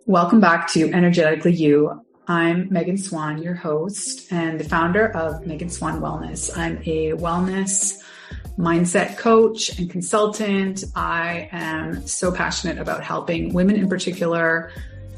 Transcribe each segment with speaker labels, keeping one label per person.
Speaker 1: Welcome back to Energetically You. I'm Megan Swan, your host and the founder of Megan Swan Wellness. I'm a wellness mindset coach and consultant. I am so passionate about helping women in particular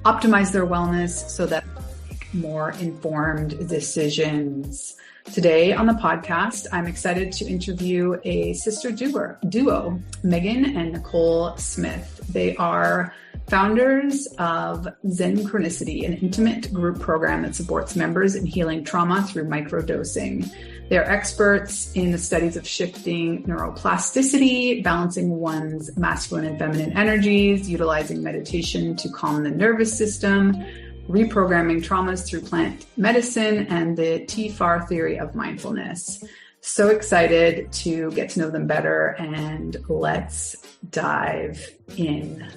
Speaker 1: optimize their wellness so that they make more informed decisions. Today on the podcast, I'm excited to interview a sister duo, Megan and Nicole Smith. They are founders of Synchronicity, an intimate group program that supports members in healing trauma through microdosing. They're experts in the studies of shifting neuroplasticity, balancing one's masculine and feminine energies, utilizing meditation to calm the nervous system, reprogramming traumas through plant medicine, and the TFAR theory of mindfulness. So excited to get to know them better, and let's dive in.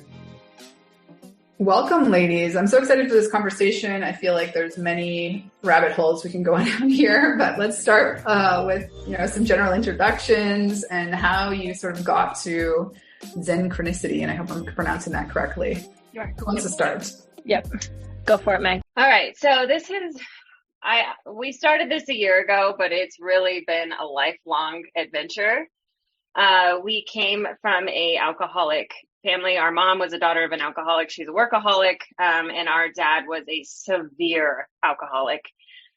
Speaker 1: Welcome, ladies. I'm so excited for this conversation. I feel like there's many rabbit holes we can go down here, but let's start with some general introductions and how you sort of got to Synchronicity, and I hope I'm pronouncing that correctly.
Speaker 2: Sure.
Speaker 1: Who wants to start?
Speaker 2: Yep. Go for it, Meg. All right. So we started this a year ago, but it's really been a lifelong adventure. We came from a alcoholic family. Our mom was a daughter of an alcoholic. She's a workaholic. And our dad was a severe alcoholic.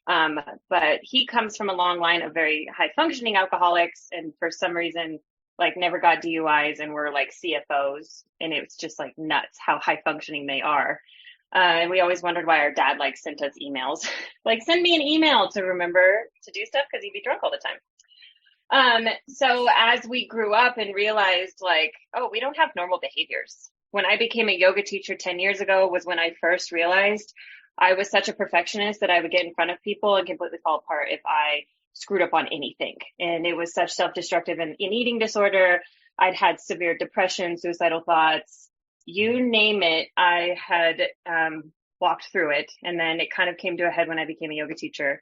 Speaker 2: But he comes from a long line of very high functioning alcoholics. And for some reason, never got DUIs and were CFOs. And it was just nuts how high functioning they are. And we always wondered why our dad sent us emails, send me an email to remember to do stuff because he'd be drunk all the time. So as we grew up and realized we don't have normal behaviors. When I became a yoga teacher 10 years ago was when I first realized I was such a perfectionist that I would get in front of people and completely fall apart if I screwed up on anything. And it was such self-destructive and an eating disorder. I'd had severe depression, suicidal thoughts, you name it. I had walked through it. And then it kind of came to a head when I became a yoga teacher.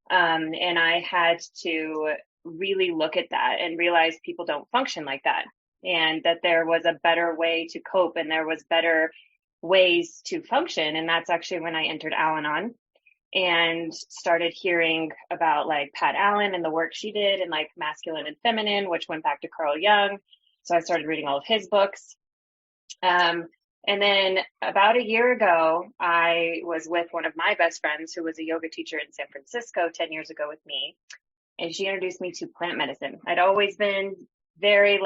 Speaker 2: And I had to really look at that and realize people don't function like that, and that there was a better way to cope and there was better ways to function. And that's actually when I entered Al-Anon and started hearing about Pat Allen and the work she did and masculine and feminine, which went back to Carl Jung. So I started reading all of his books. And then about a year ago, I was with one of my best friends who was a yoga teacher in San Francisco 10 years ago with me. And she introduced me to plant medicine. I'd always been very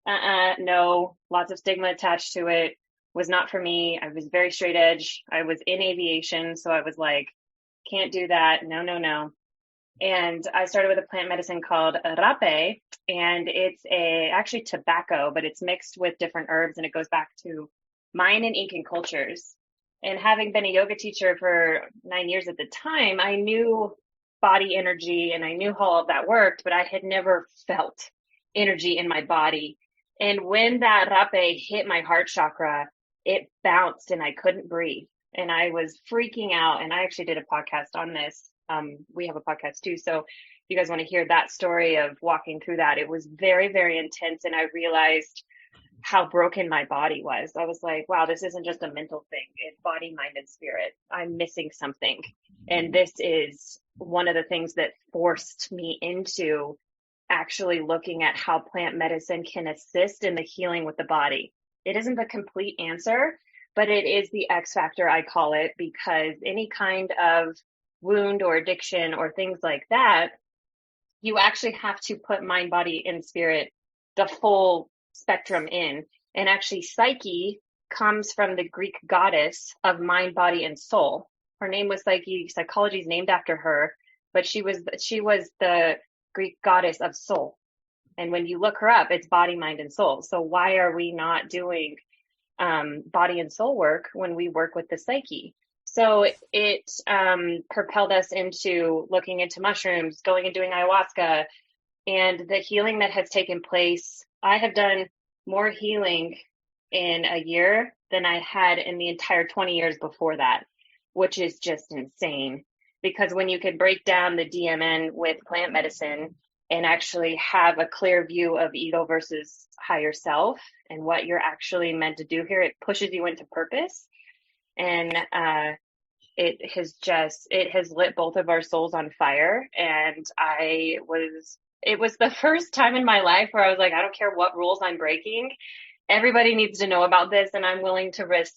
Speaker 2: no, lots of stigma attached to it. Was not for me. I was very straight edge. I was in aviation. So I was can't do that. No. And I started with a plant medicine called rape. And it's actually tobacco, but it's mixed with different herbs. And it goes back to Mayan and Incan cultures. And having been a yoga teacher for 9 years at the time, I knew body energy and I knew how all of that worked, but I had never felt energy in my body. And when that rape hit my heart chakra, it bounced and I couldn't breathe. And I was freaking out. And I actually did a podcast on this. We have a podcast too. So if you guys want to hear that story of walking through that, it was very, very intense. And I realized how broken my body was. I was wow, this isn't just a mental thing. It's body, mind, and spirit. I'm missing something. And this is one of the things that forced me into actually looking at how plant medicine can assist in the healing with the body. It isn't the complete answer, but it is the X factor, I call it, because any kind of wound or addiction or things like that, you actually have to put mind, body, and spirit, the full spectrum in. And actually, Psyche comes from the Greek goddess of mind, body, and soul. Her name was Psyche. Psychology is named after her, but she was the Greek goddess of soul. And when you look her up, it's body, mind, and soul. So why are we not doing body and soul work when we work with the psyche? So it propelled us into looking into mushrooms, going and doing ayahuasca, and the healing that has taken place. I have done more healing in a year than I had in the entire 20 years before that, which is just insane. Because when you could break down the DMN with plant medicine and actually have a clear view of ego versus higher self and what you're actually meant to do here. It pushes you into purpose. And it has lit both of our souls on fire. And it was the first time in my life where I was like, I don't care what rules I'm breaking. Everybody needs to know about this, and I'm willing to risk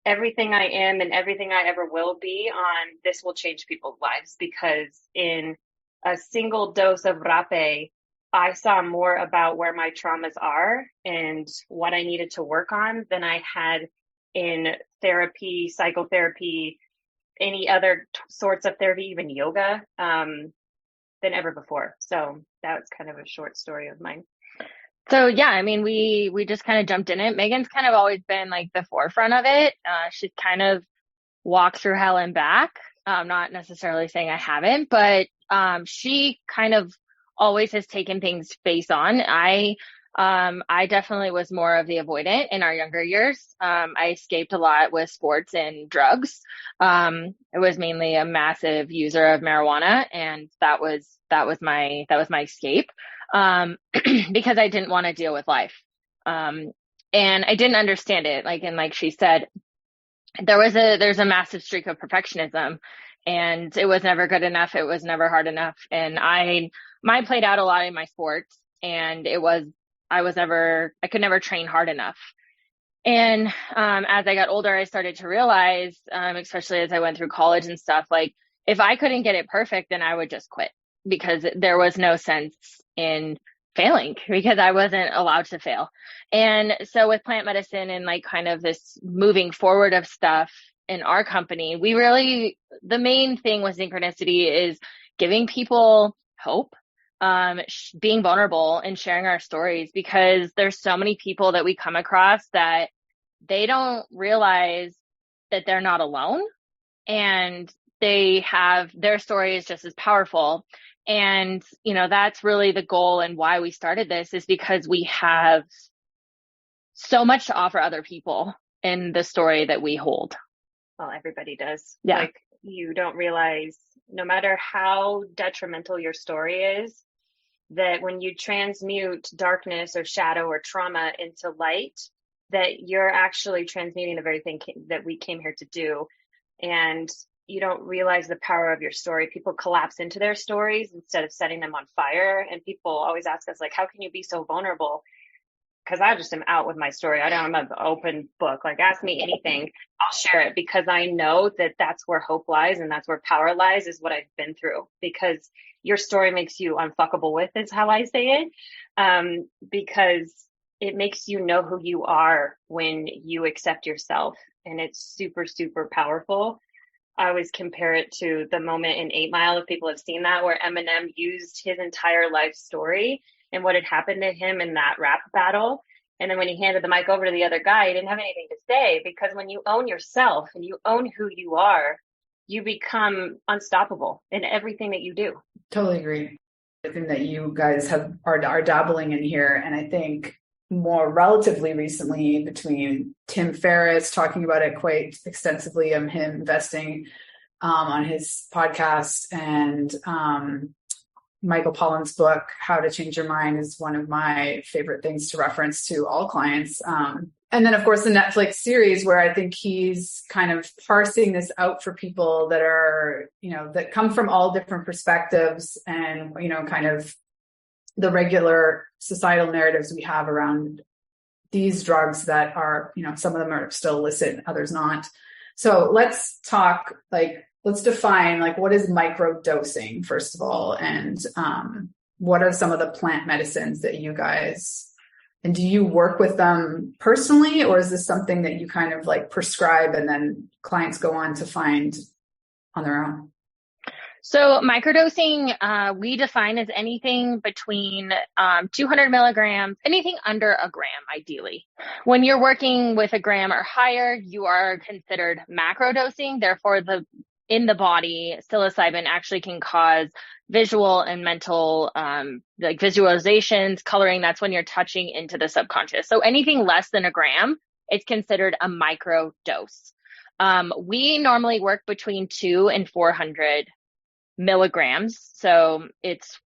Speaker 2: everything I am and everything I ever will be on this will change people's lives, because in a single dose of rape, I saw more about where my traumas are and what I needed to work on than I had in therapy, psychotherapy, any other sorts of therapy, even yoga, than ever before. So that's kind of a short story of mine.
Speaker 3: So yeah, I mean, we just kind of jumped in it. Megan's kind of always been like the forefront of it. She's kind of walked through hell and back. Not necessarily saying I haven't, but she kind of always has taken things face on. I definitely was more of the avoidant in our younger years. I escaped a lot with sports and drugs. I was mainly a massive user of marijuana, and that was my escape. Because I didn't want to deal with life. And I didn't understand it. Like she said, there's a massive streak of perfectionism, and it was never good enough. It was never hard enough. And mine played out a lot in my sports, and I could never train hard enough. And, as I got older, I started to realize, especially as I went through college and stuff, like if I couldn't get it perfect, then I would just quit, because there was no sense in failing, because I wasn't allowed to fail. And so with plant medicine and like kind of this moving forward of stuff in our company, the main thing with synchronicity is giving people hope, being vulnerable and sharing our stories, because there's so many people that we come across that they don't realize that they're not alone, and their story is just as powerful. And, that's really the goal, and why we started this is because we have so much to offer other people in the story that we hold.
Speaker 2: Well, everybody does.
Speaker 3: Yeah.
Speaker 2: Like, you don't realize, no matter how detrimental your story is, that when you transmute darkness or shadow or trauma into light, that you're actually transmuting the very thing that we came here to do. And you don't realize the power of your story. People collapse into their stories instead of setting them on fire. And people always ask us, like, how can you be so vulnerable? Because I just am out with my story. I'm an open book. Like, ask me anything, I'll share it, because I know that that's where hope lies and that's where power lies, is what I've been through. Because your story makes you unfuckable with, is how I say it. Because it makes you know who you are when you accept yourself. And it's super, super powerful. I always compare it to the moment in 8 Mile, if people have seen that, where Eminem used his entire life story and what had happened to him in that rap battle. And then when he handed the mic over to the other guy, he didn't have anything to say, because when you own yourself and you own who you are, you become unstoppable in everything that you do.
Speaker 1: Totally agree. The thing that you guys are dabbling in here, and I think more relatively recently, between Tim Ferriss talking about it quite extensively, him investing on his podcast, and Michael Pollan's book, How to Change Your Mind, is one of my favorite things to reference to all clients. And then, of course, the Netflix series, where I think he's kind of parsing this out for people that are, that come from all different perspectives, and, kind of the regular societal narratives we have around these drugs that are, some of them are still illicit, others not. So let's define, what is microdosing, first of all, and what are some of the plant medicines that you guys, and do you work with them personally, or is this something that you kind of prescribe and then clients go on to find on their own?
Speaker 3: So microdosing, we define as anything between 200 milligrams, anything under a gram, ideally. When you're working with a gram or higher, you are considered macrodosing. Therefore, in the body, psilocybin actually can cause visual and mental, visualizations, coloring. That's when you're touching into the subconscious. So anything less than a gram, it's considered a micro dose. We normally work between 200 and 400 milligrams. So it's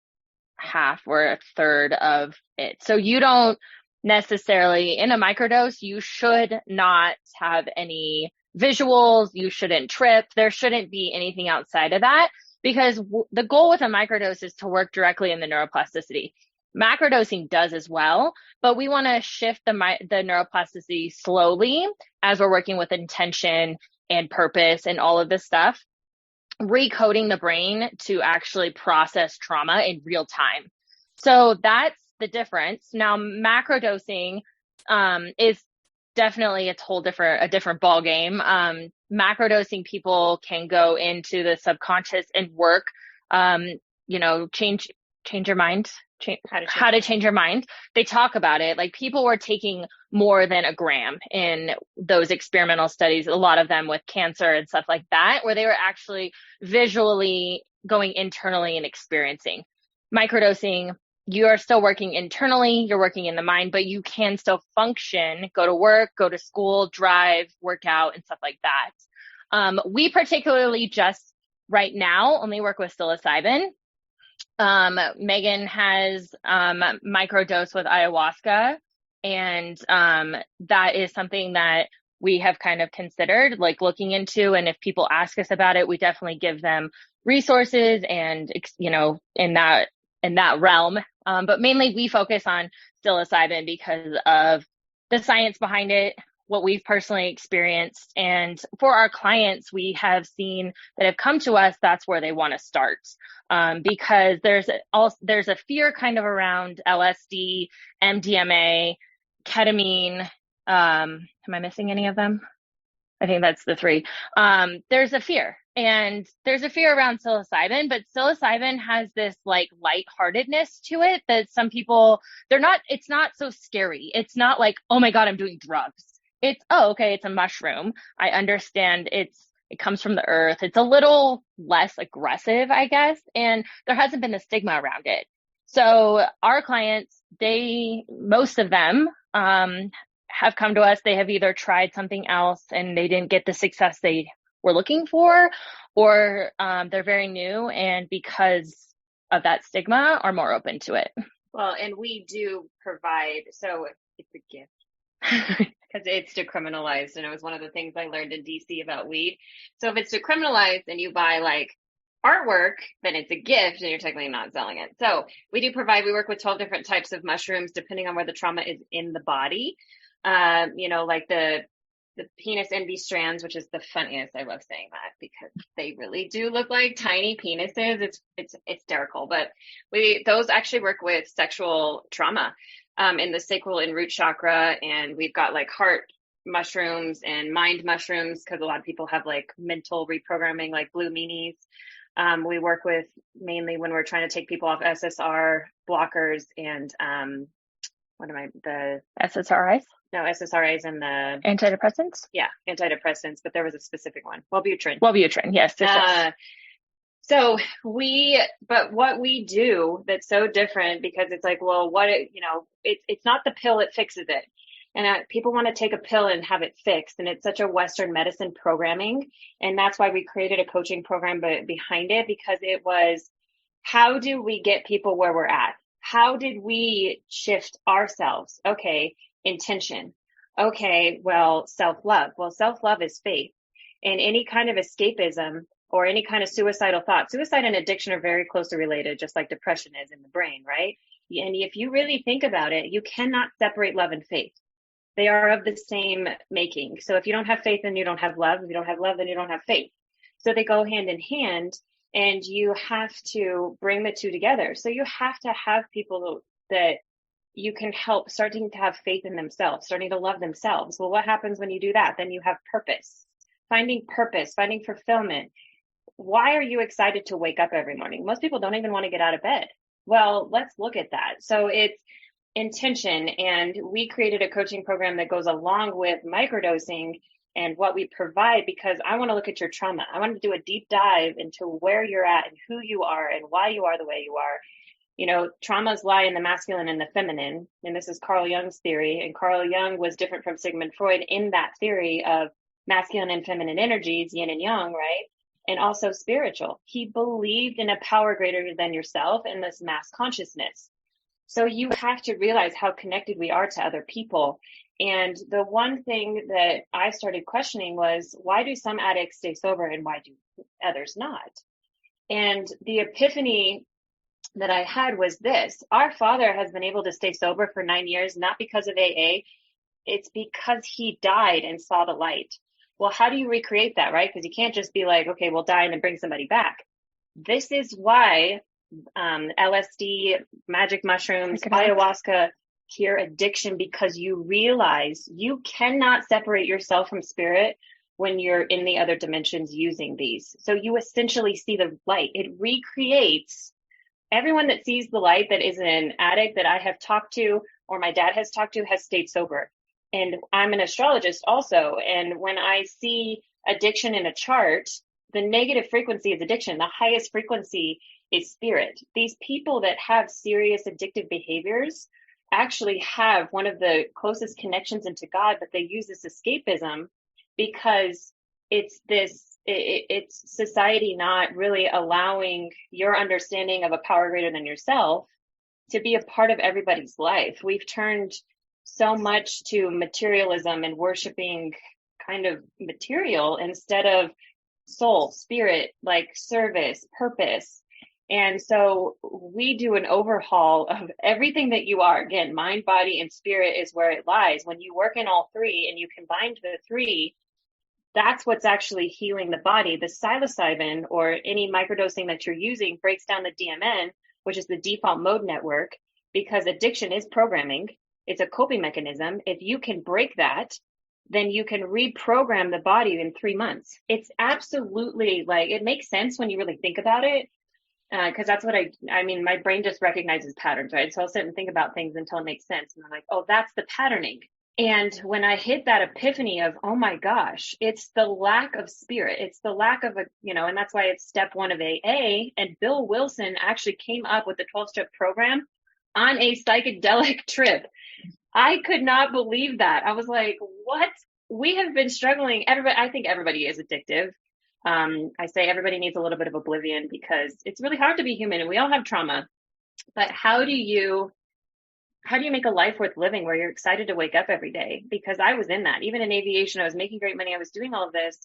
Speaker 3: half or a third of it. So you don't necessarily, in a microdose, you should not have any visuals. You shouldn't trip. There shouldn't be anything outside of that, because the goal with a microdose is to work directly in the neuroplasticity. Macrodosing does as well, but we want to shift the neuroplasticity slowly as we're working with intention and purpose and all of this stuff, recoding the brain to actually process trauma in real time. So that's the difference. Now, macrodosing is definitely a different ball game. Macrodosing, people can go into the subconscious and work, change your mind. How to change your mind. They talk about it. Like, people were taking more than a gram in those experimental studies, a lot of them with cancer and stuff like that, where they were actually visually going internally and experiencing. Microdosing, you are still working internally, you're working in the mind, but you can still function, go to work, go to school, drive, work out, and stuff like that. We particularly just right now only work with psilocybin. Megan has microdose with ayahuasca, and that is something that we have kind of considered like looking into. And if people ask us about it, we definitely give them resources and, in that realm. But mainly we focus on psilocybin because of the science behind it, what we've personally experienced. And for our clients, we have seen that have come to us, that's where they want to start. Because there's a fear kind of around LSD, MDMA, ketamine. Am I missing any of them? I think that's the three. There's a fear, and there's a fear around psilocybin, but psilocybin has this like lightheartedness to it that some people, it's not so scary. It's not like, oh my God, I'm doing drugs. It's, oh, okay, it's a mushroom. I understand it comes from the earth. It's a little less aggressive, I guess. And there hasn't been the stigma around it. So our clients, most of them, have come to us. They have either tried something else and they didn't get the success they were looking for, or they're very new, and because of that stigma are more open to it.
Speaker 2: Well, and we do provide, so it's a gift. Because it's decriminalized, and it was one of the things I learned in DC about weed. So if it's decriminalized and you buy like artwork, then it's a gift and you're technically not selling it. So we work with 12 different types of mushrooms depending on where the trauma is in the body. Like the penis envy strands, which is the funniest. I love saying that because they really do look like tiny penises. It's hysterical, but those actually work with sexual trauma. In the sacral and root chakra, and we've got like heart mushrooms and mind mushrooms because a lot of people have like mental reprogramming, like blue meanies. We work with mainly when we're trying to take people off SSR blockers and the
Speaker 3: SSRIs?
Speaker 2: No, SSRIs and the
Speaker 3: antidepressants.
Speaker 2: Yeah, antidepressants, but there was a specific one. Wellbutrin,
Speaker 3: yes.
Speaker 2: So but what we do that's so different, because it's like, well, it's not the pill that fixes it. And people want to take a pill and have it fixed. And it's such a Western medicine programming. And that's why we created a coaching program behind it, because it was, how do we get people where we're at? How did we shift ourselves? Okay, intention. Okay, well, self-love. Well, self-love is faith. And any kind of escapism or any kind of suicidal thought. Suicide and addiction are very closely related, just like depression is in the brain, right? And if you really think about it, you cannot separate love and faith. They are of the same making. So if you don't have faith, then you don't have love. If you don't have love, then you don't have faith. So they go hand in hand, and you have to bring the two together. So you have to have people that you can help starting to have faith in themselves, starting to love themselves. Well, what happens when you do that? Then you have purpose, finding fulfillment. Why are you excited to wake up every morning? Most people don't even want to get out of bed. Well, let's look at that. So it's intention. And we created a coaching program that goes along with microdosing and what we provide, because I want to look at your trauma. I want to do a deep dive into where you're at and who you are and why you are the way you are. Traumas lie in the masculine and the feminine. And this is Carl Jung's theory. And Carl Jung was different from Sigmund Freud in that theory of masculine and feminine energies, yin and yang, right? and also spiritual. He believed in a power greater than yourself and this mass consciousness. So you have to realize how connected we are to other people. And the one thing that I started questioning was, why do some addicts stay sober and why do others not? And the epiphany that I had was this: our father has been able to stay sober for 9 years, not because of AA. It's because he died and saw the light. Well, how do you recreate that, right? Because you can't just be like, okay, we'll die and then bring somebody back. This is why LSD, magic mushrooms, ayahuasca cure addiction, because you realize you cannot separate yourself from spirit when you're in the other dimensions using these. So you essentially see the light. It recreates. Everyone that sees the light that is an addict that I have talked to or my dad has talked to has stayed sober. And I'm an astrologist also. And when I see addiction in a chart, the negative frequency is addiction. The highest frequency is spirit. These people that have serious addictive behaviors actually have one of the closest connections into God, but they use this escapism because it's society not really allowing your understanding of a power greater than yourself to be a part of everybody's life. We've turned so much to materialism and worshiping kind of material instead of soul, spirit, like service, purpose. And so we do an overhaul of everything that you are. Again, mind, body, and spirit is where it lies. When you work in all three and you combine the three, that's what's actually healing the body. The psilocybin or any microdosing that you're using breaks down the DMN, which is the default mode network, because addiction is programming. It's a coping mechanism. If you can break that, then you can reprogram the body in 3 months. It's absolutely like, it makes sense when you really think about it. Because that's what I mean, my brain just recognizes patterns, right? So I'll sit and think about things until it makes sense. And I'm like, oh, that's the patterning. And when I hit that epiphany of, oh my gosh, it's the lack of spirit. It's the lack of and that's why it's step one of AA. And Bill Wilson actually came up with the 12-step program on a psychedelic trip. I could not believe that. I was like, what? We have been struggling. I think everybody is addictive. I say everybody needs a little bit of oblivion because it's really hard to be human and we all have trauma. But how do you make a life worth living where you're excited to wake up every day? Because I was in that. Even in aviation, I was making great money. I was doing all of this,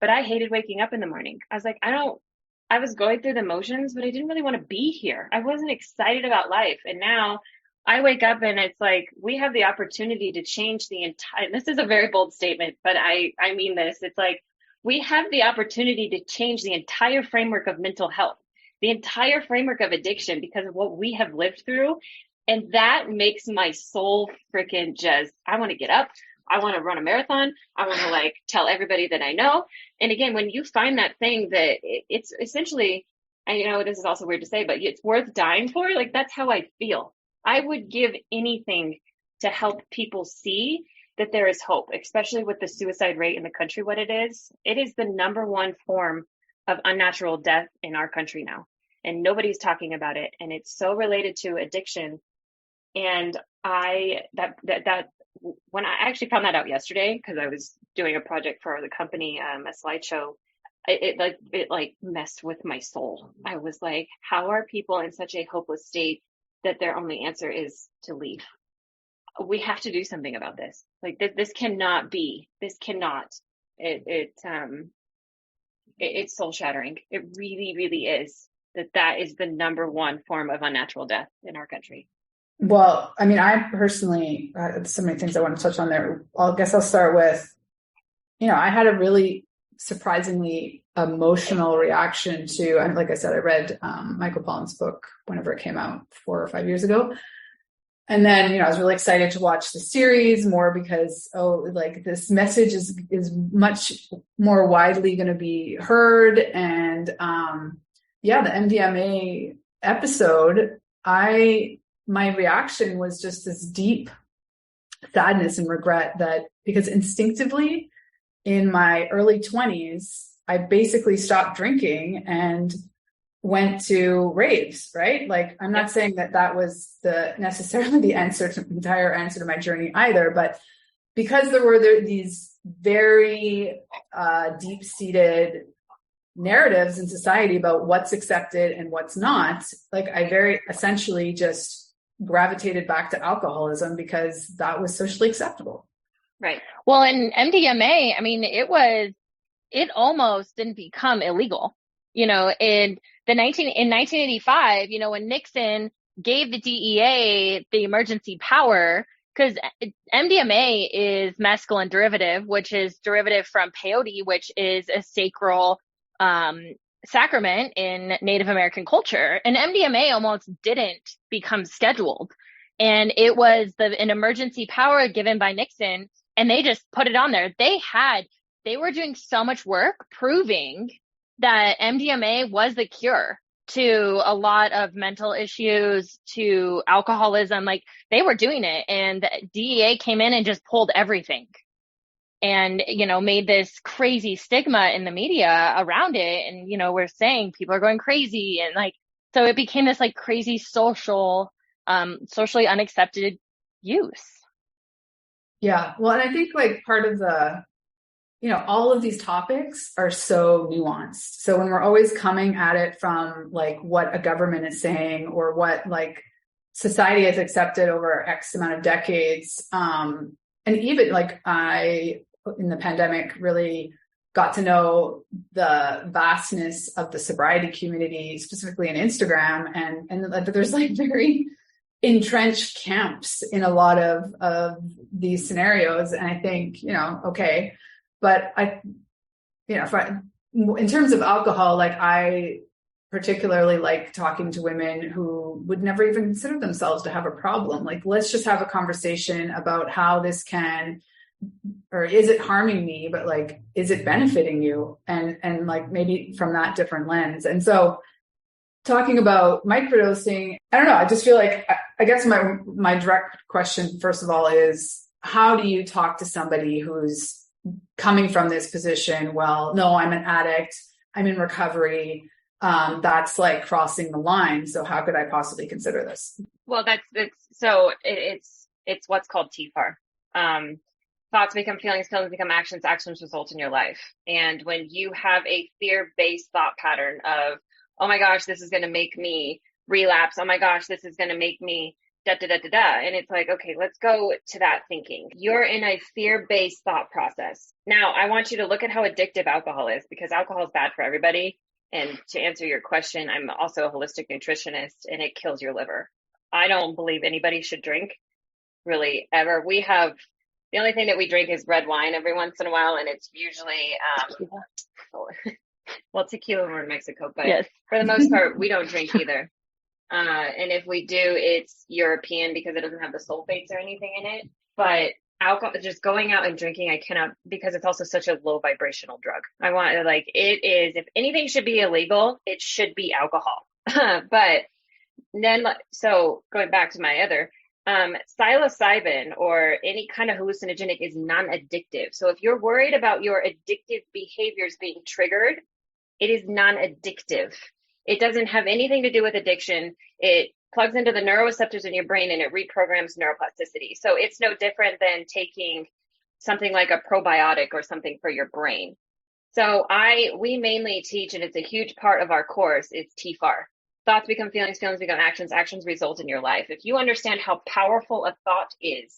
Speaker 2: but I hated waking up in the morning. I was like, I was going through the motions, but I didn't really want to be here. I wasn't excited about life. And now I wake up and it's like, we have the opportunity to change the entire, this is a very bold statement, but I mean this. It's like, we have the opportunity to change the entire framework of mental health, the entire framework of addiction because of what we have lived through. And that makes my soul freaking I want to get up. I want to run a marathon. I want to tell everybody that I know. And again, when you find that thing that it's essentially, and this is also weird to say, but it's worth dying for. That's how I feel. I would give anything to help people see that there is hope, especially with the suicide rate in the country, what it is. It is the number one form of unnatural death in our country now. And nobody's talking about it. And it's so related to addiction. And when I actually found that out yesterday, because I was doing a project for the company, a slideshow, it messed with my soul. I was like, how are people in such a hopeless state that their only answer is to leave? We have to do something about this. This cannot be. This cannot. It's soul shattering. It really, really is. That is the number one form of unnatural death in our country.
Speaker 1: Well, I mean, I personally, so many things I want to touch on there. I guess I'll start with, I had a really surprisingly emotional reaction to, and like I said, I read Michael Pollan's book whenever it came out 4 or 5 years ago. And then, I was really excited to watch the series more because, this message is much more widely going to be heard. And, the MDMA episode, my reaction was just this deep sadness and regret that because instinctively in my early 20s, I basically stopped drinking and went to raves, right? I'm not saying that was necessarily the entire answer to my journey either, but because there were these very deep-seated narratives in society about what's accepted and what's not, like I very essentially just gravitated back to alcoholism because that was socially acceptable.
Speaker 2: Right.
Speaker 3: Well, in MDMA, I mean, it almost didn't become illegal, in 1985, when Nixon gave the DEA the emergency power, because MDMA is mescaline derivative, which is derivative from peyote, which is a sacral sacrament in Native American culture. And MDMA almost didn't become scheduled. And it was an emergency power given by Nixon, and they just put it on there. They were doing so much work proving that MDMA was the cure to a lot of mental issues, to alcoholism. Like, they were doing it, and the DEA came in and just pulled everything and, made this crazy stigma in the media around it. And, we're saying people are going crazy. And so it became this crazy socially unaccepted use.
Speaker 1: Yeah. Well, and I think part of the, all of these topics are so nuanced. So when we're always coming at it from what a government is saying or what society has accepted over X amount of decades, and even I, in the pandemic, really got to know the vastness of the sobriety community, specifically in Instagram, and there's very entrenched camps in a lot of these scenarios. And I think, okay, but in terms of alcohol, I particularly like talking to women who would never even consider themselves to have a problem. Let's just have a conversation about how this can, or is it harming me, but is it benefiting you? And maybe from that different lens. And so talking about microdosing, I don't know, I just feel I guess my direct question, first of all, is how do you talk to somebody who's coming from this position? Well, no, I'm an addict, I'm in recovery. That's crossing the line. So how could I possibly consider this?
Speaker 2: Well, it's what's called TFAR. Thoughts become feelings, feelings become actions, actions result in your life. And when you have a fear-based thought pattern of, oh my gosh, this is going to make me relapse. Oh my gosh, this is going to make me da, da, da, da, da. And it's okay, let's go to that thinking. You're in a fear-based thought process. Now, I want you to look at how addictive alcohol is, because alcohol is bad for everybody. And to answer your question, I'm also a holistic nutritionist, and it kills your liver. I don't believe anybody should drink, really, ever. The only thing that we drink is red wine every once in a while, and it's usually, tequila over in Mexico, but yes. For the most part, we don't drink either. And if we do, it's European because it doesn't have the sulfates or anything in it. But alcohol, just going out and drinking, I cannot, because it's also such a low vibrational drug. I want it is, if anything should be illegal, it should be alcohol. But then, so going back to my other, psilocybin or any kind of hallucinogenic is non-addictive. So if you're worried about your addictive behaviors being triggered, it is non-addictive. It doesn't have anything to do with addiction. It plugs into the neuroreceptors in your brain and it reprograms neuroplasticity. So it's no different than taking something like a probiotic or something for your brain. So we mainly teach, and it's a huge part of our course, is TFAR. Thoughts become feelings, feelings become actions, actions result in your life. If you understand how powerful a thought is,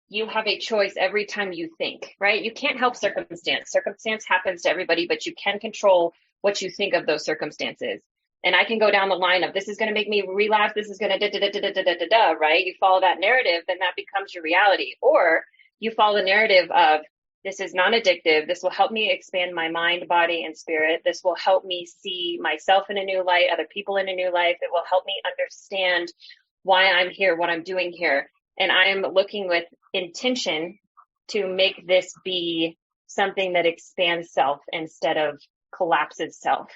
Speaker 2: you have a choice every time you think, right? You can't help circumstance. Circumstance happens to everybody, but you can control what you think of those circumstances. And I can go down the line of, this is going to make me relapse, this is going to da, right? You follow that narrative, then that becomes your reality. Or you follow the narrative of, this is non-addictive. This will help me expand my mind, body, and spirit. This will help me see myself in a new light, other people in a new life. It will help me understand why I'm here, what I'm doing here. And I am looking with intention to make this be something that expands self instead of collapses self.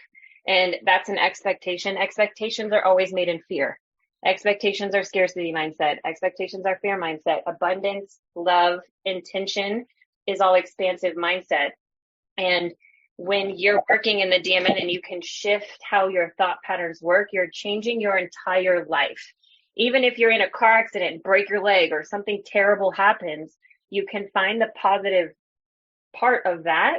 Speaker 2: And that's an expectation. Expectations are always made in fear. Expectations are scarcity mindset. Expectations are fear mindset. Abundance, love, intention is all expansive mindset. And when you're working in the DMN and you can shift how your thought patterns work, you're changing your entire life. Even if you're in a car accident, break your leg, or something terrible happens, you can find the positive part of that,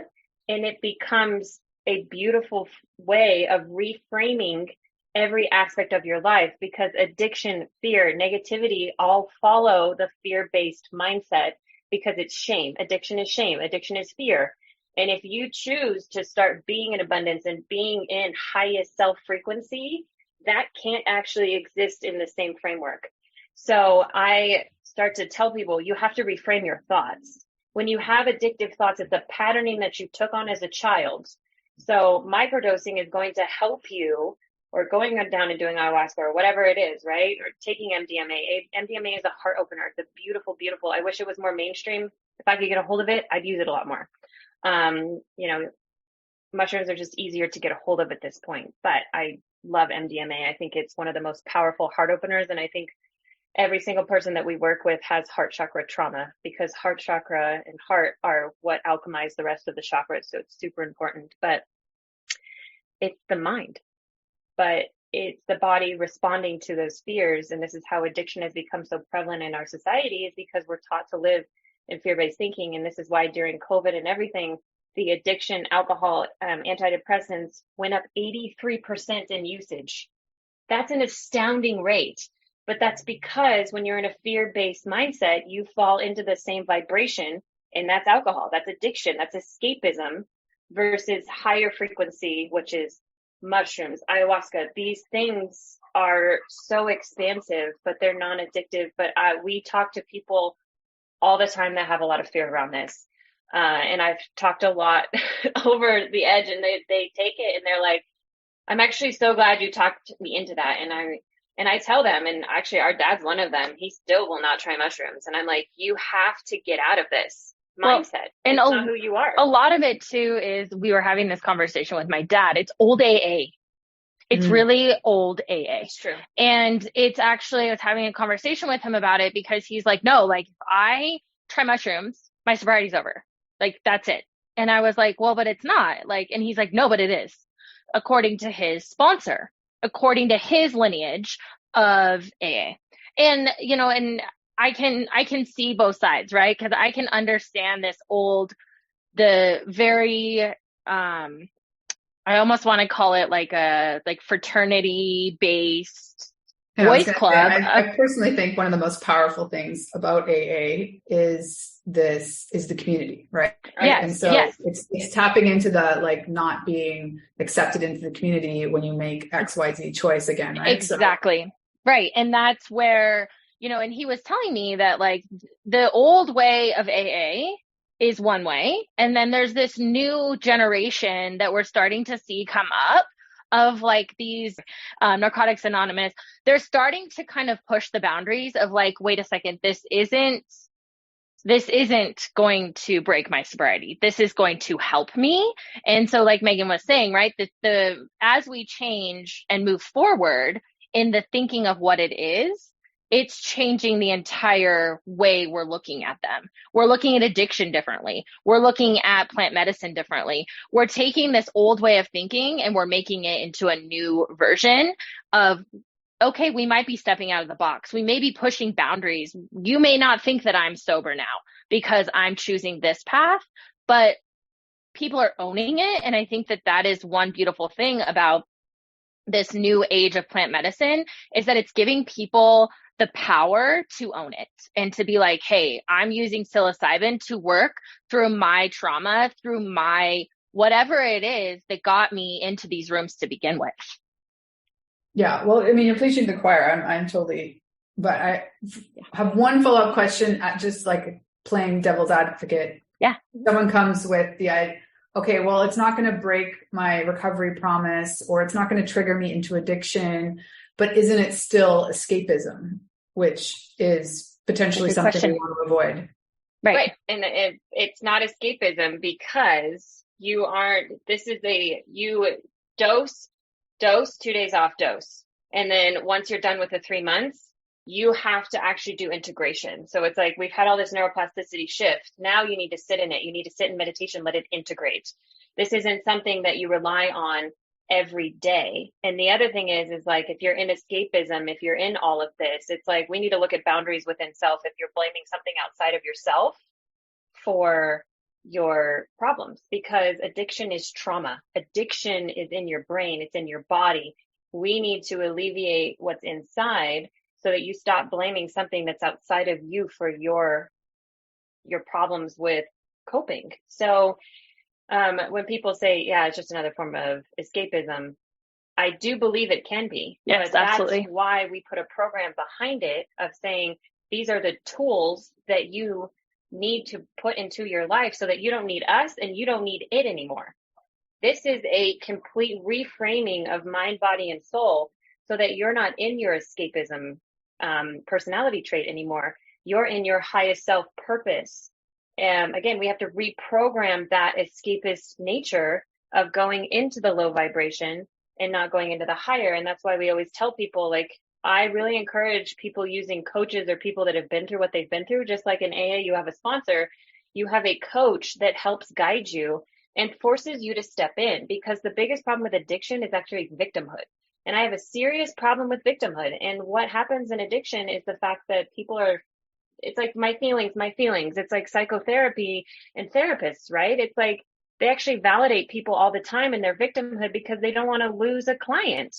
Speaker 2: and it becomes a beautiful way of reframing every aspect of your life, because addiction, fear, negativity all follow the fear-based mindset, because it's shame. Addiction is shame. Addiction is fear. And if you choose to start being in abundance and being in highest self frequency, that can't actually exist in the same framework. So I start to tell people, you have to reframe your thoughts. When you have addictive thoughts, it's a patterning that you took on as a child. So microdosing is going to help you, or going down and doing ayahuasca or whatever it is, right? Or taking MDMA. MDMA is a heart opener. It's a beautiful, beautiful. I wish it was more mainstream. If I could get a hold of it, I'd use it a lot more. Mushrooms are just easier to get a hold of at this point, but I love MDMA. I think it's one of the most powerful heart openers. And I think every single person that we work with has heart chakra trauma, because heart chakra and heart are what alchemize the rest of the chakras. So it's super important, but it's the mind, but it's the body responding to those fears. And this is how addiction has become so prevalent in our society, is because we're taught to live in fear-based thinking. And this is why during COVID and everything, the addiction, alcohol, antidepressants went up 83% in usage. That's an astounding rate. But that's because when you're in a fear-based mindset, you fall into the same vibration, and that's alcohol, that's addiction, that's escapism, versus higher frequency, which is mushrooms, ayahuasca. These things are so expansive, but they're non-addictive. But we talk to people all the time that have a lot of fear around this. And I've talked a lot over the edge, and they take it and they're like, I'm actually so glad you talked me into that. And I tell them, and actually our dad's one of them, he still will not try mushrooms. And I'm like, you have to get out of this mindset.
Speaker 3: And
Speaker 2: it's not who you are.
Speaker 3: A lot of it too is, we were having this conversation with my dad. It's old AA. It's really old AA.
Speaker 2: It's true.
Speaker 3: And it's actually, I was having a conversation with him about it, because he's like, no, like if I try mushrooms, my sobriety's over. Like, that's it. And I was like, well, but it's not. Like, and he's like, no, but it is. According to his sponsor, according to his lineage of AA. And, and I can see both sides, right? Because I can understand the very, I almost want to call it like a fraternity based boys club.
Speaker 1: I personally think one of the most powerful things about AA is the community, right?
Speaker 3: Yes,
Speaker 1: and so it's tapping into the not being accepted into the community when you make XYZ choice again, right?
Speaker 3: Exactly. Right. And that's where, and he was telling me that the old way of AA is one way. And then there's this new generation that we're starting to see come up of these Narcotics Anonymous. They're starting to kind of push the boundaries of wait a second, this isn't going to break my sobriety. This is going to help me. And so like Megan was saying, right, as we change and move forward in the thinking of what it is, it's changing the entire way we're looking at them. We're looking at addiction differently. We're looking at plant medicine differently. We're taking this old way of thinking and we're making it into a new version of, okay, we might be stepping out of the box. We may be pushing boundaries. You may not think that I'm sober now because I'm choosing this path, but people are owning it. And I think that is one beautiful thing about this new age of plant medicine, is that it's giving people the power to own it and to be like, hey, I'm using psilocybin to work through my trauma, through my whatever it is that got me into these rooms to begin with.
Speaker 1: Yeah. Well, I mean, you're preaching to the choir. I'm totally, but I have one follow-up question at just playing devil's advocate.
Speaker 3: Yeah.
Speaker 1: Someone comes with okay, well, it's not going to break my recovery promise, or it's not going to trigger me into addiction, but isn't it still escapism, which is potentially something we want to avoid?
Speaker 2: Right. And it's not escapism, because you dose, 2 days off, dose. And then once you're done with the 3 months, you have to actually do integration. So it's we've had all this neuroplasticity shift. Now you need to sit in it. You need to sit in meditation, let it integrate. This isn't something that you rely on every day. And the other thing is if you're in escapism, if you're in all of this, it's we need to look at boundaries within self. If you're blaming something outside of yourself for your problems, because addiction is trauma. Addiction is in your brain. It's in your body. We need to alleviate what's inside so that you stop blaming something that's outside of you for your problems with coping. So when people say, yeah, it's just another form of escapism, I do believe it can be.
Speaker 3: Yes,
Speaker 2: but
Speaker 3: absolutely.
Speaker 2: That's why we put a program behind it of saying, these are the tools that you need to put into your life so that you don't need us and you don't need it anymore. This is a complete reframing of mind, body, and soul so that you're not in your escapism personality trait anymore. You're in your highest self purpose. Again, we have to reprogram that escapist nature of going into the low vibration and not going into the higher. And that's why we always tell people, like, I really encourage people using coaches or people that have been through what they've been through. Just like in AA, you have a sponsor, you have a coach that helps guide you and forces you to step in, because the biggest problem with addiction is actually victimhood. And I have a serious problem with victimhood. And what happens in addiction is the fact that people are, it's like my feelings. It's like psychotherapy and therapists, right? It's like they actually validate people all the time in their victimhood because they don't want to lose a client.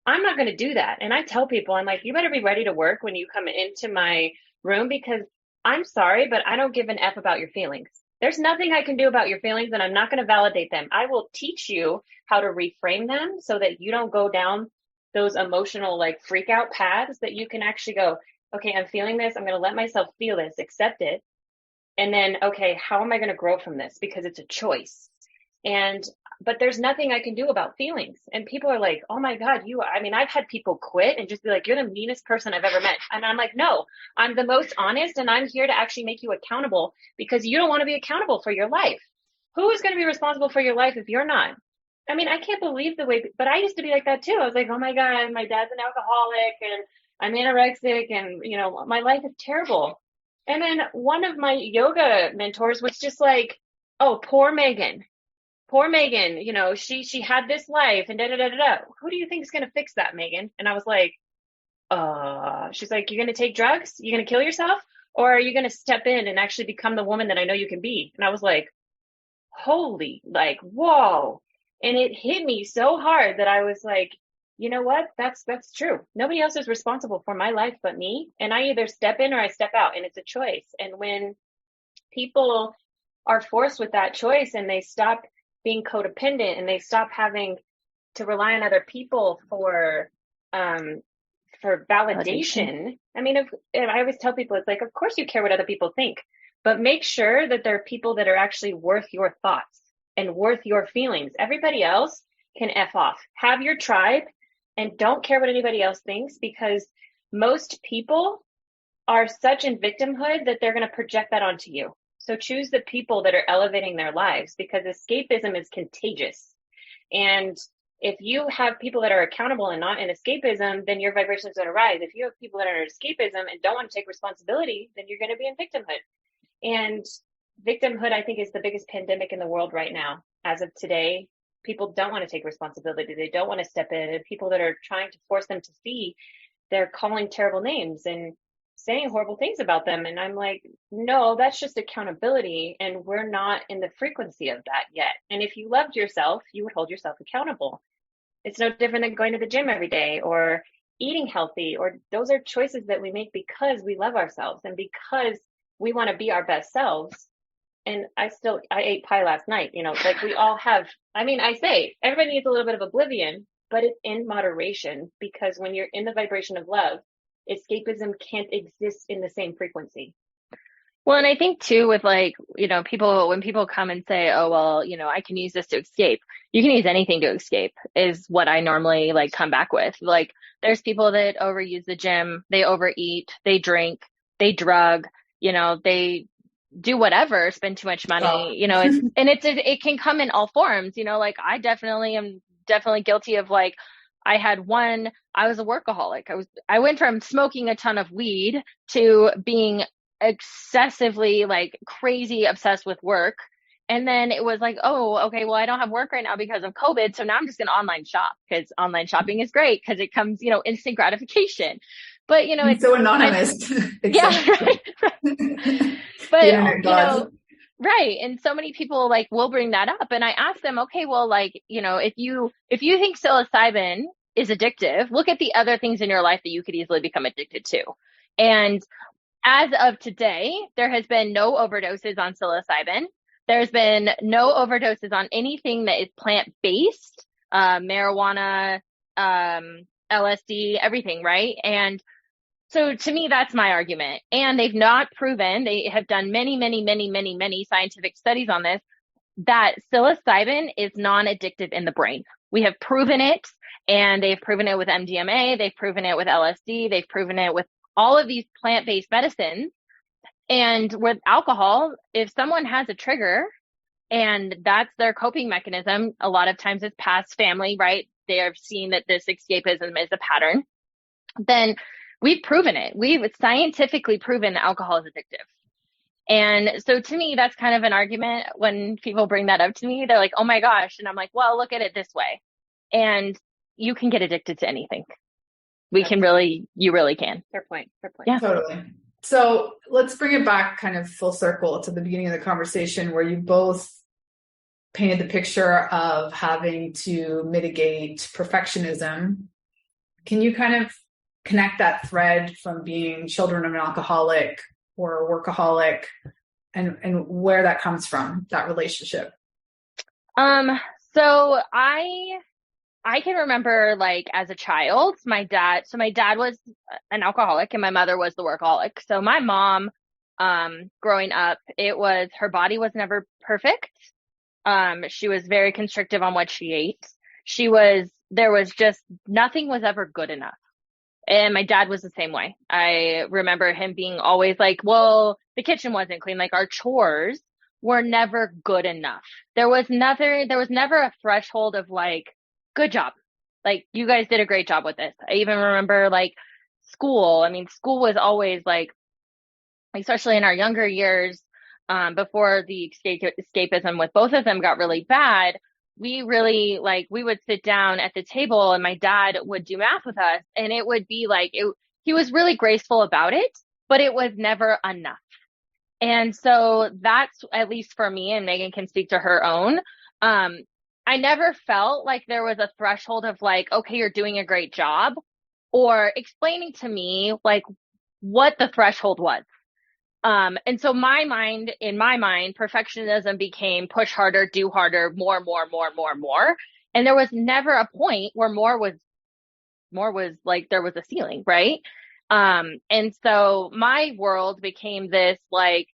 Speaker 2: I'm not going to do that. And I tell people, I'm like, you better be ready to work when you come into my room, because I'm sorry, but I don't give an F about your feelings. There's nothing I can do about your feelings, and I'm not going to validate them. I will teach you how to reframe them so that you don't go down those emotional, like, freak out paths, that you can actually go, okay, I'm feeling this. I'm going to let myself feel this, accept it. And then, okay, how am I going to grow from this? Because it's a choice. But there's nothing I can do about feelings. And people are like, oh my God, I've had people quit and just be like, you're the meanest person I've ever met. And I'm like, no, I'm the most honest, and I'm here to actually make you accountable, because you don't want to be accountable for your life. Who is going to be responsible for your life if you're not? I mean, I can't believe the way, but I used to be like that too. I was like, oh my God, my dad's an alcoholic and I'm anorexic and, my life is terrible. And then one of my yoga mentors was just like, oh, poor Megan, she had this life and da-da-da-da-da. Who do you think is going to fix that, Megan? And I was like, she's like, you're going to take drugs? You're going to kill yourself? Or are you going to step in and actually become the woman that I know you can be? And I was like, holy, like, whoa. And it hit me so hard that I was like, you know what? That's true. Nobody else is responsible for my life but me. And I either step in or I step out, and it's a choice. And when people are forced with that choice and they stop being codependent and they stop having to rely on other people for validation. I mean, I always tell people, it's like, of course you care what other people think, but make sure that there are people that are actually worth your thoughts and worth your feelings. Everybody else can F off. Have your tribe and don't care what anybody else thinks, because most people are such in victimhood that they're going to project that onto you. So choose the people that are elevating their lives, because escapism is contagious. And if you have people that are accountable and not in escapism, then your vibration is going to rise. If you have people that are in escapism and don't want to take responsibility, then you're going to be in victimhood. And victimhood, I think, is the biggest pandemic in the world right now. As of today, people don't want to take responsibility. They don't want to step in. And people that are trying to force them to see, they're calling terrible names and saying horrible things about them. And I'm like, no, that's just accountability. And we're not in the frequency of that yet. And if you loved yourself, you would hold yourself accountable. It's no different than going to the gym every day or eating healthy, or those are choices that we make because we love ourselves and because we want to be our best selves. And I ate pie last night, like we all have. I say everybody needs a little bit of oblivion, but it's in moderation, because when you're in the vibration of love, escapism can't exist in the same frequency.
Speaker 3: Well, and I think too, with people, when people come and say, oh, well, I can use this to escape, you can use anything to escape, is what I normally come back with. Like, there's people that overuse the gym, they overeat, they drink, they drug, they do whatever, spend too much money, it can come in all forms, I definitely am guilty of I was a workaholic. I went from smoking a ton of weed to being excessively crazy obsessed with work. And then it was like, oh, okay, well, I don't have work right now because of COVID. So now I'm just going to online shop, because online shopping is great because it comes, instant gratification. But, it's
Speaker 1: so anonymous.
Speaker 3: Yeah. Right. But, Right. And so many people like will bring that up. And I ask them, okay, well, like, if you think psilocybin is addictive, look at the other things in your life that you could easily become addicted to. And as of today, there has been no overdoses on psilocybin. There's been no overdoses on anything that is plant-based, marijuana, LSD, everything, right? And so to me, that's my argument. And they've not proven, they have done many, many, many, many, many scientific studies on this, that psilocybin is non-addictive in the brain. We have proven it, and they've proven it with MDMA, they've proven it with LSD, they've proven it with all of these plant-based medicines. And with alcohol, if someone has a trigger and that's their coping mechanism, a lot of times it's past family, right? They have seen that this escapism is a pattern. Then we've proven it. We've scientifically proven that alcohol is addictive. And so to me, that's kind of an argument when people bring that up to me. They're like, oh my gosh. And I'm like, well, look at it this way. And you can get addicted to anything. You really can.
Speaker 2: Fair point.
Speaker 3: Yeah.
Speaker 1: Totally. So let's bring it back kind of full circle to the beginning of the conversation where you both painted the picture of having to mitigate perfectionism. Can you kind of connect that thread from being children of an alcoholic or a workaholic and where that comes from, that relationship?
Speaker 3: So I can remember, like, as a child, my dad was an alcoholic and my mother was the workaholic. So my mom, growing up, her body was never perfect. She was very constrictive on what she ate. Nothing was ever good enough. And my dad was the same way. I remember him being always like, well, the kitchen wasn't clean. Like, our chores were never good enough. There was never a threshold of like, good job. Like, you guys did a great job with this. I even remember like school. I mean, school was always like, especially in our younger years, before the escapism with both of them got really bad, we would sit down at the table and my dad would do math with us, and it would be like, he was really graceful about it, but it was never enough. And so that's, at least for me, and Megan can speak to her own, I never felt like there was a threshold of like, okay, you're doing a great job, or explaining to me like what the threshold was. And so in my mind, perfectionism became push harder, do harder, more. And there was never a point where more was like, there was a ceiling, right? And so my world became this like,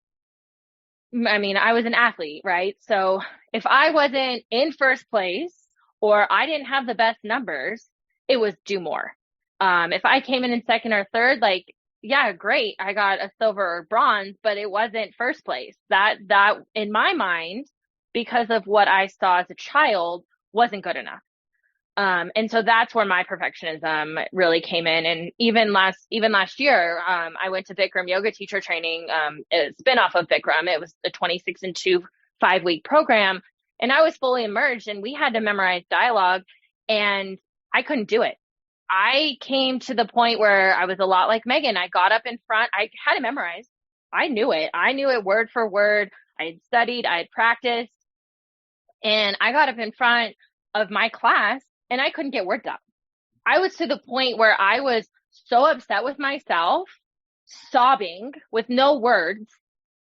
Speaker 3: I mean, I was an athlete, right? So if I wasn't in first place or I didn't have the best numbers, it was do more. If I came in second or third, like, yeah, great, I got a silver or bronze, but it wasn't first place. That in my mind, because of what I saw as a child, wasn't good enough. And so that's where my perfectionism really came in. And even last year, I went to Bikram yoga teacher training, a spinoff of Bikram. It was a 26 and 2 5-week program. And I was fully immersed, and we had to memorize dialogue, and I couldn't do it. I came to the point where I was a lot like Megan. I got up in front. I had to memorize. I knew it. Word for word. I had studied. I had practiced. And I got up in front of my class and I couldn't get words out. I was to the point where I was so upset with myself, sobbing with no words,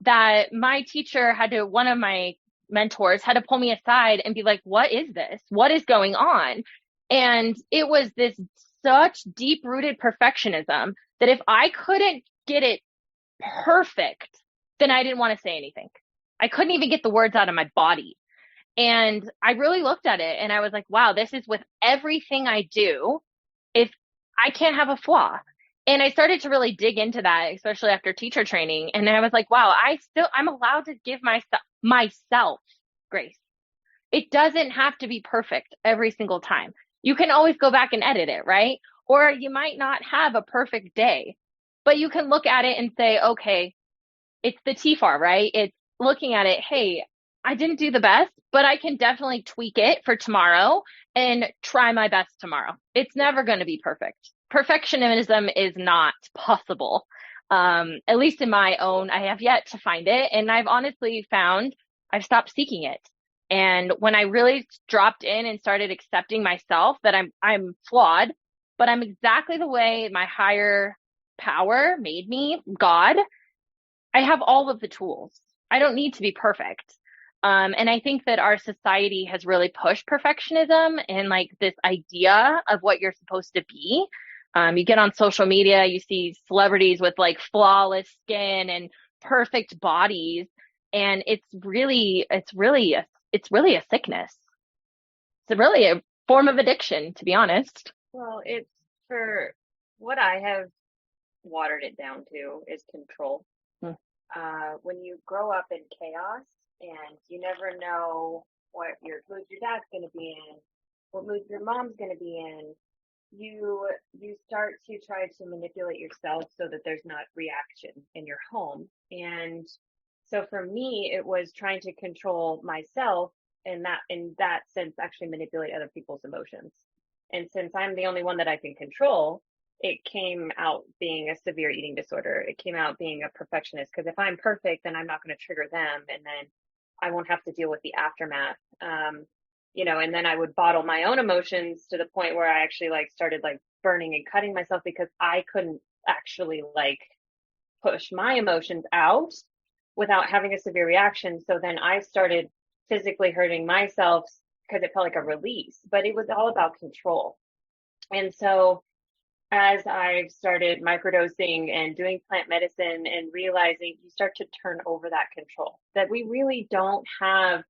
Speaker 3: that my teacher one of my mentors had to pull me aside and be like, what is this? What is going on? And it was this such deep-rooted perfectionism that if I couldn't get it perfect, then I didn't want to say anything. I couldn't even get the words out of my body. And I really looked at it and I was like, wow, this is with everything I do, if I can't have a flaw. And I started to really dig into that, especially after teacher training. And I was like, wow, I'm allowed to give myself grace. It doesn't have to be perfect every single time. You can always go back and edit it, right? Or you might not have a perfect day, but you can look at it and say, okay, it's the TFAR, right? It's looking at it, hey, I didn't do the best, but I can definitely tweak it for tomorrow and try my best tomorrow. It's never going to be perfect. Perfectionism is not possible. At least in my own, I have yet to find it. And I've honestly found I've stopped seeking it. And when I really dropped in and started accepting myself that I'm flawed, but I'm exactly the way my higher power made me, God, I have all of the tools. I don't need to be perfect. And I think that our society has really pushed perfectionism and like this idea of what you're supposed to be. You get on social media, you see celebrities with like flawless skin and perfect bodies. And it's really a sickness. It's really a form of addiction, to be honest.
Speaker 2: Well, it's for what I have watered it down to is control.
Speaker 3: Hmm.
Speaker 2: When you grow up in chaos and you never know what mood your dad's going to be in, what mood your mom's going to be in, you start to try to manipulate yourself so that there's not reaction in your home. And so for me, it was trying to control myself and that in that sense actually manipulate other people's emotions. And since I'm the only one that I can control, it came out being a severe eating disorder. It came out being a perfectionist because if I'm perfect, then I'm not going to trigger them, and then I won't have to deal with the aftermath. And then I would bottle my own emotions to the point where I actually like started like burning and cutting myself because I couldn't actually like push my emotions out without having a severe reaction. So then I started physically hurting myself because it felt like a release, but it was all about control. And so as I've started microdosing and doing plant medicine and realizing you start to turn over that control, that we really don't have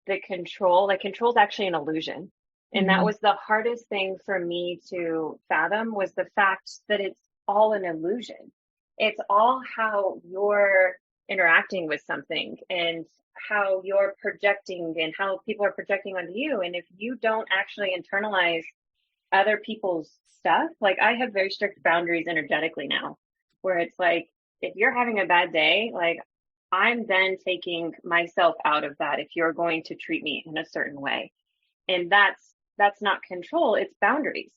Speaker 2: the control, like control is actually an illusion. And that was the hardest thing for me to fathom was the fact that it's all an illusion. It's all how you're interacting with something and how you're projecting and how people are projecting onto you. And if you don't actually internalize other people's stuff, like I have very strict boundaries energetically now, where it's like, if you're having a bad day, like I'm then taking myself out of that if you're going to treat me in a certain way. And that's not control, it's boundaries.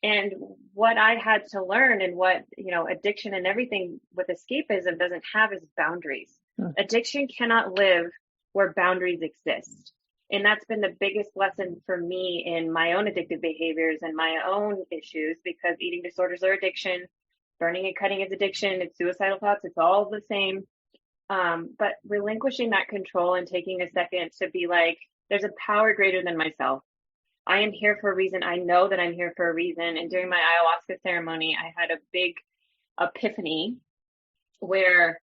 Speaker 2: And what I had to learn and what, addiction and everything with escapism doesn't have is boundaries. Addiction cannot live where boundaries exist. And that's been the biggest lesson for me in my own addictive behaviors and my own issues, because eating disorders are addiction, burning and cutting is addiction, it's suicidal thoughts, it's all the same. But relinquishing that control and taking a second to be like, there's a power greater than myself. I am here for a reason. I know that I'm here for a reason. And during my ayahuasca ceremony, I had a big epiphany where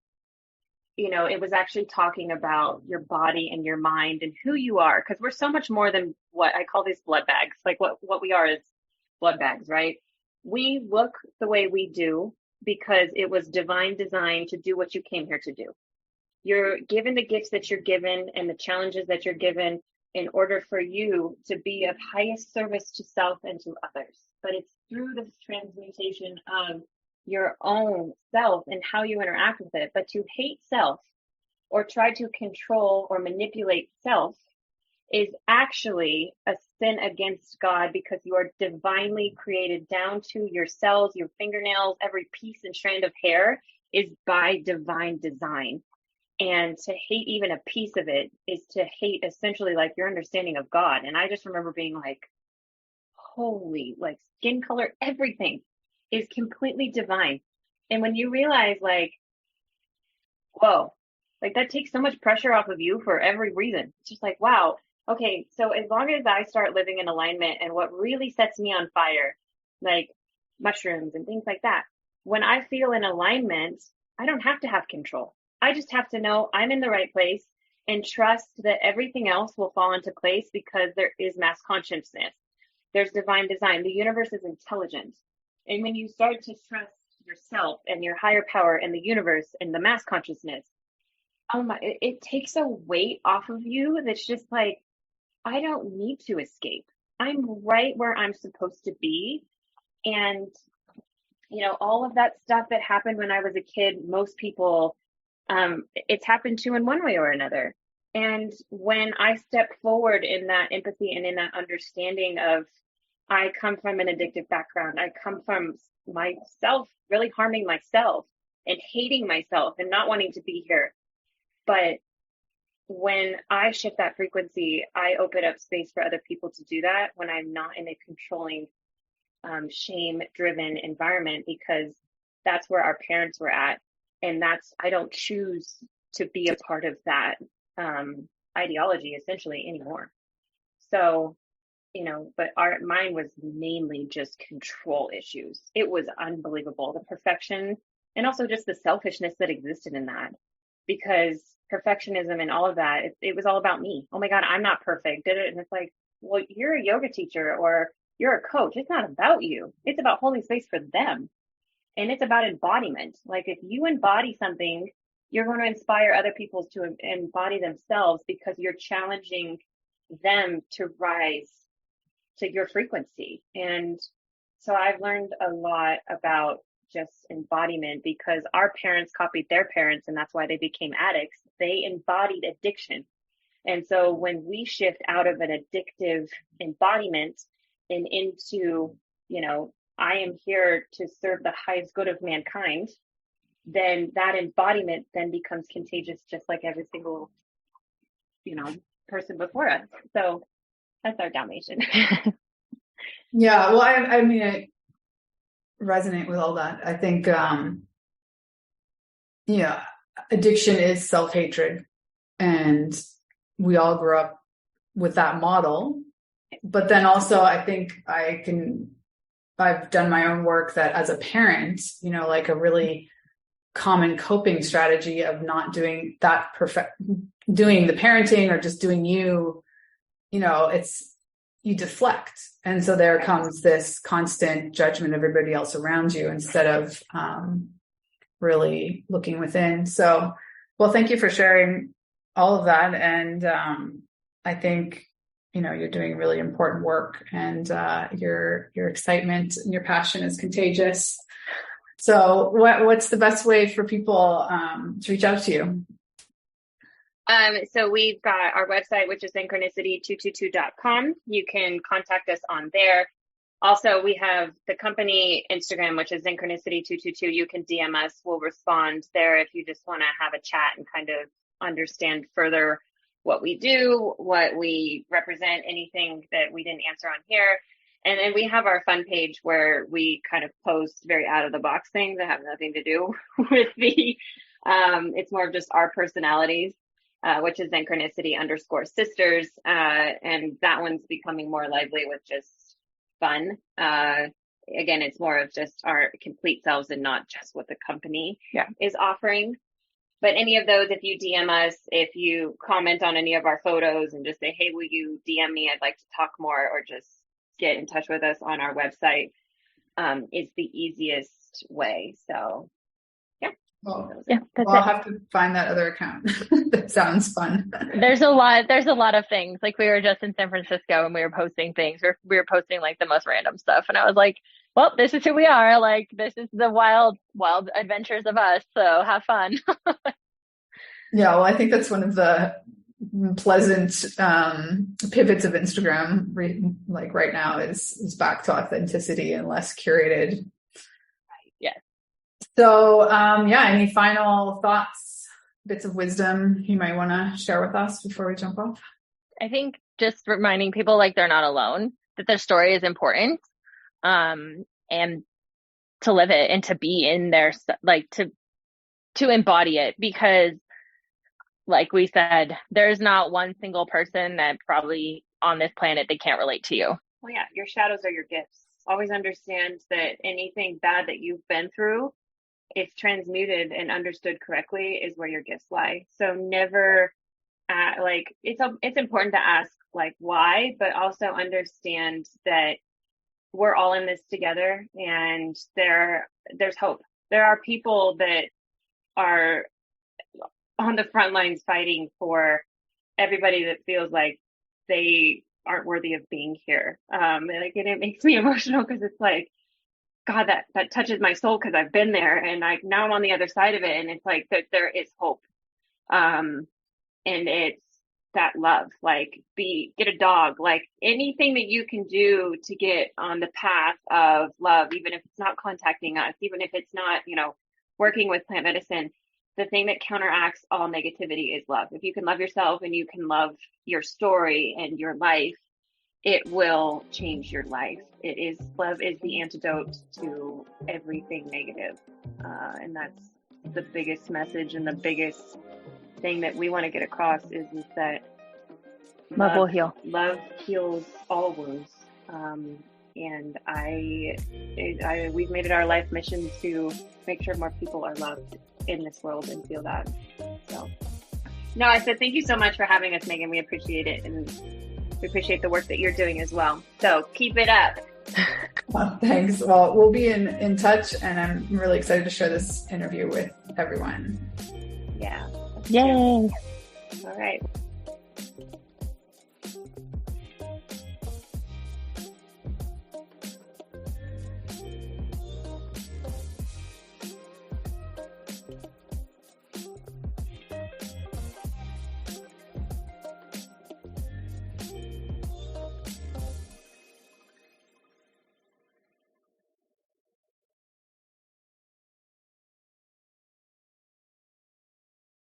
Speaker 2: it was actually talking about your body and your mind and who you are, because we're so much more than what I call these blood bags. Like what we are is blood bags, right? We look the way we do because it was divine design to do what you came here to do. You're given the gifts that you're given and the challenges that you're given in order for you to be of highest service to self and to others. But it's through the transmutation of your own self and how you interact with it. But to hate self or try to control or manipulate self is actually a sin against God, because you are divinely created down to your cells, your fingernails, every piece and strand of hair is by divine design. And to hate even a piece of it is to hate essentially like your understanding of God. And I just remember being like, holy, like skin color, everything is completely divine. And when you realize like, whoa, like that takes so much pressure off of you for every reason. It's just like, wow, okay, so as long as I start living in alignment and what really sets me on fire, like mushrooms and things like that, when I feel in alignment, I don't have to have control. I just have to know I'm in the right place and trust that everything else will fall into place because there is mass consciousness. There's divine design. The universe is intelligent. And when you start to trust yourself and your higher power and the universe and the mass consciousness, it takes a weight off of you that's just like, I don't need to escape. I'm right where I'm supposed to be. And, all of that stuff that happened when I was a kid, most people, it's happened to in one way or another. And when I step forward in that empathy and in that understanding of, I come from an addictive background, I come from myself, really harming myself. and hating myself and not wanting to be here. But when I shift that frequency, I open up space for other people to do that when I'm not in a controlling, shame-driven environment, because that's where our parents were at. And I don't choose to be a part of that ideology essentially anymore. So, but mine was mainly just control issues. It was unbelievable, the perfection, and also just the selfishness that existed in that, because perfectionism and all of that, it was all about me. Oh my God, I'm not perfect. And it's like, well, you're a yoga teacher or you're a coach. It's not about you. It's about holding space for them. And it's about embodiment. Like if you embody something, you're going to inspire other people to embody themselves, because you're challenging them to rise to your frequency. And so I've learned a lot about just embodiment, because our parents copied their parents, and that's why they became addicts. They embodied addiction. And so when we shift out of an addictive embodiment and into, I am here to serve the highest good of mankind, then that embodiment then becomes contagious, just like every single, person before us. So that's our Dalmatian.
Speaker 1: Yeah. Well, I mean, I resonate with all that. I think, addiction is self-hatred, and we all grew up with that model. But then also I think I've done my own work that as a parent, like a really common coping strategy of not doing that doing the parenting or just doing you deflect. And so there comes this constant judgment of everybody else around you instead of really looking within. So, well, thank you for sharing all of that. And I think, you're doing really important work, and your excitement and your passion is contagious. So what's the best way for people to reach out to you?
Speaker 2: So we've got our website, which is synchronicity222.com. You can contact us on there. Also, we have the company Instagram, which is synchronicity222. You can DM us. We'll respond there if you just want to have a chat and kind of understand further what we do, what we represent, anything that we didn't answer on here. And then we have our fun page where we kind of post very out of the box things that have nothing to do with it's more of just our personalities, which is synchronicity_sisters. And that one's becoming more lively with just fun. Again, it's more of just our complete selves and not just what the company is offering. But any of those, if you DM us, if you comment on any of our photos and just say, hey, will you DM me? I'd like to talk more, or just get in touch with us on our website, is the easiest way. So, yeah.
Speaker 1: I'll have to find that other account. That sounds fun.
Speaker 3: There's a lot of things. Like we were just in San Francisco and we were posting things. We were posting like the most random stuff. And I was like, well, this is who we are. Like, this is the wild adventures of us. So have fun.
Speaker 1: Yeah. Well, I think that's one of the pleasant pivots of Instagram like right now is back to authenticity and less curated.
Speaker 3: Yes.
Speaker 1: So, any final thoughts, bits of wisdom you might want to share with us before we jump off?
Speaker 3: I think just reminding people like they're not alone, that their story is important, and to live it and to be in their, like to embody it, because like we said, there's not one single person that probably on this planet that can't relate to you.
Speaker 2: Well, yeah, your shadows are your gifts. Always understand that anything bad that you've been through, if transmuted and understood correctly, is where your gifts lie. So never, it's important to ask like why, but also understand that we're all in this together, and there's hope. There are people that are on the front lines fighting for everybody that feels like they aren't worthy of being here. And it makes me emotional, because it's like, God, that touches my soul, because I've been there, and now I'm on the other side of it, and it's like that there is hope. And it's that love, like get a dog, like anything that you can do to get on the path of love, even if it's not contacting us, even if it's not, working with plant medicine, the thing that counteracts all negativity is love. If you can love yourself and you can love your story and your life, it will change your life. Love is the antidote to everything negative. And that's the biggest message and the biggest thing that we want to get across is that
Speaker 3: love will heal.
Speaker 2: Love heals all wounds. And we've made it our life mission to make sure more people are loved in this world and feel that. So, no, I said thank you so much for having us, Megan. We appreciate it, and we appreciate the work that you're doing as well. So keep it up.
Speaker 1: Well, thanks. Well, we'll be in touch, and I'm really excited to share this interview with everyone.
Speaker 2: Yeah.
Speaker 3: Yay.
Speaker 2: All right.